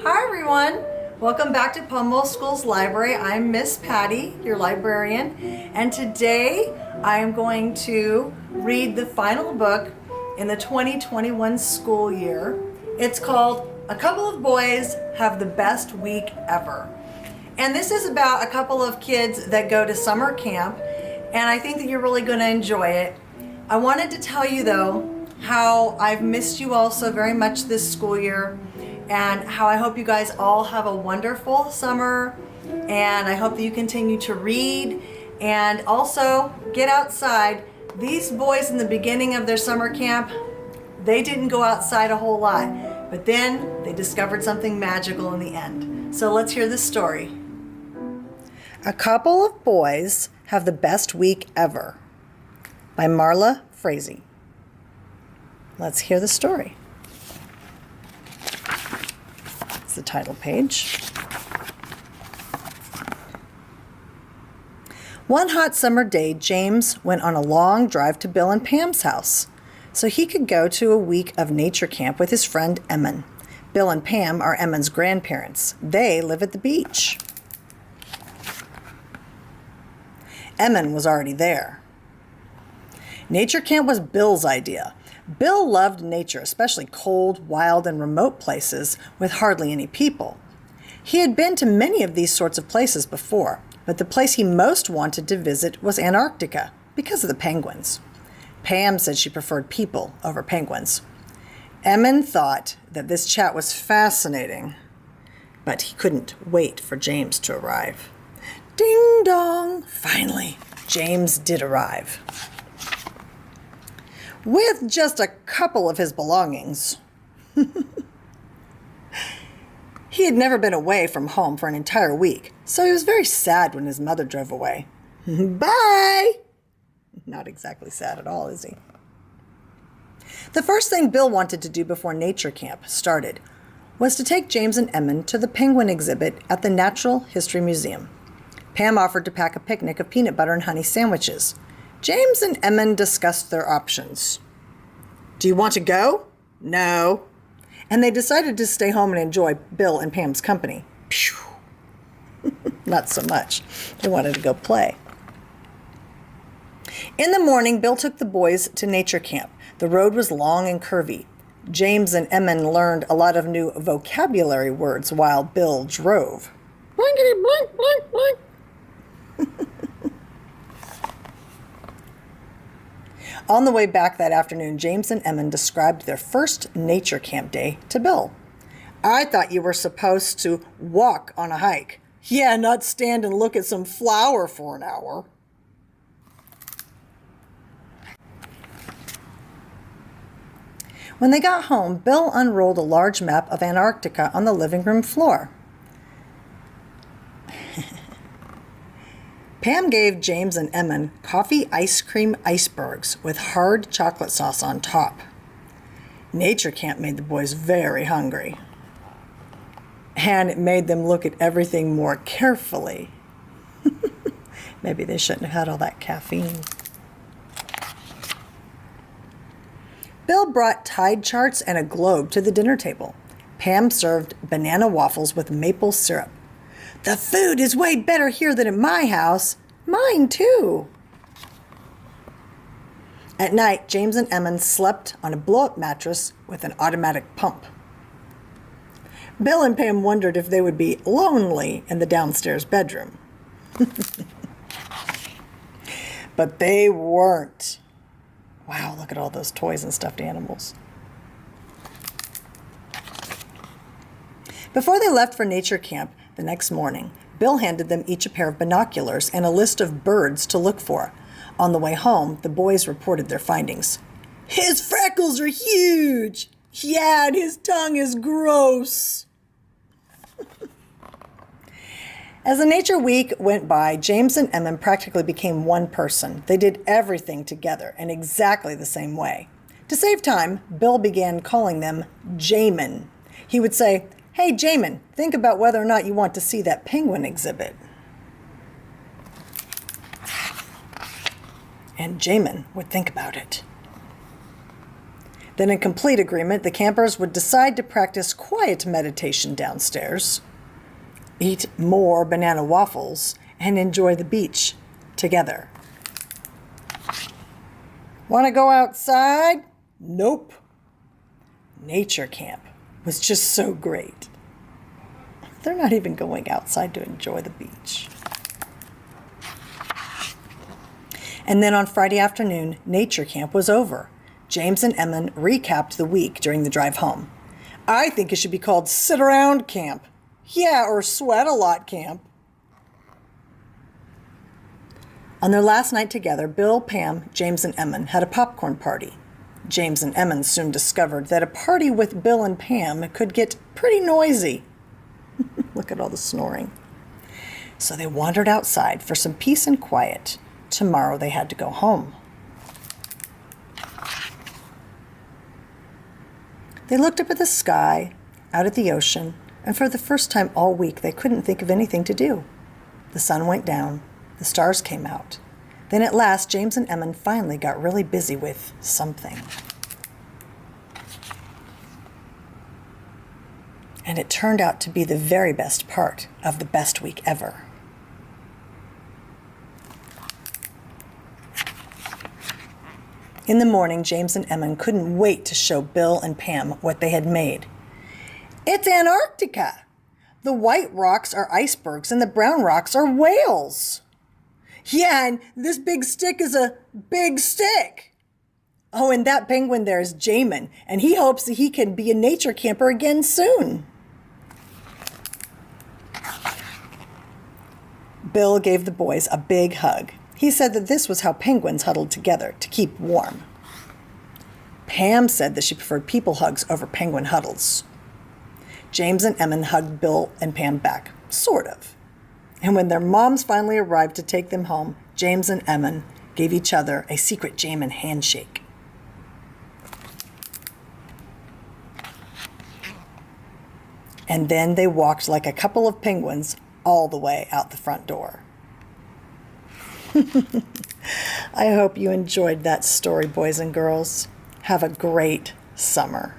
Hi everyone, welcome back to Pomo School's library. I'm Miss Patti, your librarian, and today I am going to read the final book in the 2021 school year. It's called A Couple of Boys Have the Best Week Ever. And this is about a couple of kids that go to summer camp, and I think that you're really going to enjoy it. I wanted to tell you though how I've missed you all so very much this school year, and how I hope you guys all have a wonderful summer, and I hope that you continue to read and also get outside. These boys in the beginning of their summer camp, they didn't go outside a whole lot, but then they discovered something magical in the end. So let's hear the story. A Couple of Boys Have the Best Week Ever by Marla Frazee. Let's hear the story. It's the title page. One hot summer day, James went on a long drive to Bill and Pam's house so he could go to a week of nature camp with his friend Eamon. Bill and Pam are Eamon's grandparents. They live at the beach. Eamon was already there. Nature camp was Bill's idea. Bill loved nature, especially cold, wild, and remote places with hardly any people. He had been to many of these sorts of places before, but the place he most wanted to visit was Antarctica because of the penguins. Pam said she preferred people over penguins. Eamon thought that this chat was fascinating, but he couldn't wait for James to arrive. Ding dong! Finally, James did arrive. With just a couple of his belongings. He had never been away from home for an entire week, so he was very sad when his mother drove away. Bye! Not exactly sad at all, is he? The first thing Bill wanted to do before nature camp started was to take James and Eamon to the penguin exhibit at the Natural History Museum. Pam offered to pack a picnic of peanut butter and honey sandwiches. James and Eamon discussed their options. Do you want to go? No. And they decided to stay home and enjoy Bill and Pam's company. Phew. Not so much. They wanted to go play. In the morning, Bill took the boys to nature camp. The road was long and curvy. James and Eamon learned a lot of new vocabulary words while Bill drove. Blankety blank, blank, blank. On the way back that afternoon, James and Eamon described their first nature camp day to Bill. I thought you were supposed to walk on a hike. Yeah, not stand and look at some flower for an hour. When they got home, Bill unrolled a large map of Antarctica on the living room floor. Pam gave James and Eamon coffee ice cream icebergs with hard chocolate sauce on top. Nature camp made the boys very hungry. And it made them look at everything more carefully. Maybe they shouldn't have had all that caffeine. Bill brought tide charts and a globe to the dinner table. Pam served banana waffles with maple syrup. The food is way better here than in my house. Mine too. At night, James and Eamon slept on a blow-up mattress with an automatic pump. Bill and Pam wondered if they would be lonely in the downstairs bedroom. But they weren't. Wow, look at all those toys and stuffed animals. Before they left for nature camp the next morning, Bill handed them each a pair of binoculars and a list of birds to look for. On the way home, the boys reported their findings. His freckles are huge! Yeah, and his tongue is gross! As the nature week went by, James and Eamon practically became one person. They did everything together in exactly the same way. To save time, Bill began calling them Jamin. He would say, Hey, Eamon, think about whether or not you want to see that penguin exhibit. And Eamon would think about it. Then, in complete agreement, the campers would decide to practice quiet meditation downstairs, eat more banana waffles, and enjoy the beach together. Want to go outside? Nope. Nature camp was just so great. They're not even going outside to enjoy the beach. And then on Friday afternoon, nature camp was over. James and Eamon recapped the week during the drive home. I think it should be called sit around camp. Yeah, or sweat a lot camp. On their last night together, Bill, Pam, James, and Eamon had a popcorn party. James and Eamon soon discovered that a party with Bill and Pam could get pretty noisy. Look at all the snoring. So they wandered outside for some peace and quiet. Tomorrow they had to go home. They looked up at the sky, out at the ocean, and for the first time all week they couldn't think of anything to do. The sun went down, the stars came out. Then at last James and Eamon finally got really busy with something. And it turned out to be the very best part of the best week ever. In the morning, James and Eamon couldn't wait to show Bill and Pam what they had made. It's Antarctica! The white rocks are icebergs and the brown rocks are whales. Yeah, and this big stick is a big stick. Oh, and that penguin there is Eamon, and he hopes that he can be a nature camper again soon. Bill gave the boys a big hug. He said that this was how penguins huddled together to keep warm. Pam said that she preferred people hugs over penguin huddles. James and Eamon hugged Bill and Pam back, sort of. And when their moms finally arrived to take them home, James and Eamon gave each other a secret Eamon handshake. And then they walked like a couple of penguins all the way out the front door. I hope you enjoyed that story, boys and girls. Have a great summer.